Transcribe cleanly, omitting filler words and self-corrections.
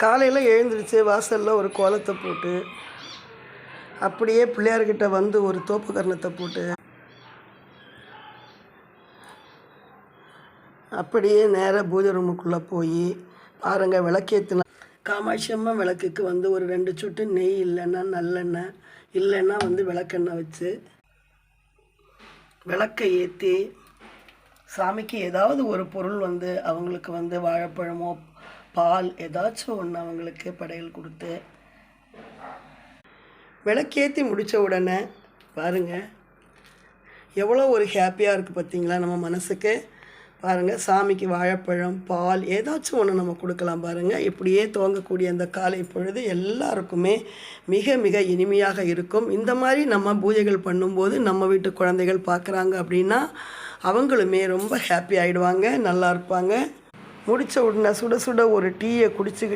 காலையில் எழுந்திரிச்சு வாசலில் ஒரு கோலத்தை போட்டு அப்படியே பிள்ளையார்கிட்ட வந்து ஒரு தோப்பு கரணத்தை போட்டு அப்படியே நேராக பூஜை ரூமுக்குள்ளே போய் பாருங்கள், விளக்கேற்றின காமாட்சி அம்மா விளக்குக்கு வந்து ஒரு 2 சொட்டு நெய், இல்லைன்னா நல்லெண்ணெய், இல்லைன்னா விளக்கெண்ணெய் வச்சு விளக்கை ஏற்றி சாமிக்கு ஏதாவது ஒரு பொருள் அவங்களுக்கு வாழைப்பழமோ பால் ஏதாச்சும் ஒன்று அவங்களுக்கு படையல் கொடுத்து விளக்கேற்றி முடித்த உடனே பாருங்கள் எவ்வளோ ஒரு ஹாப்பியாக இருக்குது பார்த்தீங்களா நம்ம மனசுக்கு. பாருங்கள், சாமிக்கு வாழைப்பழம் பால் ஏதாச்சும் ஒன்று நம்ம கொடுக்கலாம். பாருங்கள், இப்படியே துவங்கக்கூடிய அந்த காலை பொழுது எல்லாருக்குமே மிக மிக இனிமையாக இருக்கும். இந்த மாதிரி நம்ம பூஜைகள் பண்ணும்போது நம்ம வீட்டு குழந்தைகள் பார்க்குறாங்க அப்படின்னா அவங்களுமே ரொம்ப ஹாப்பி ஆகிடுவாங்க, நல்லா இருப்பாங்க. முடித்த உடனே சுட சுட ஒரு டீயை குடிச்சுக்கிட்டு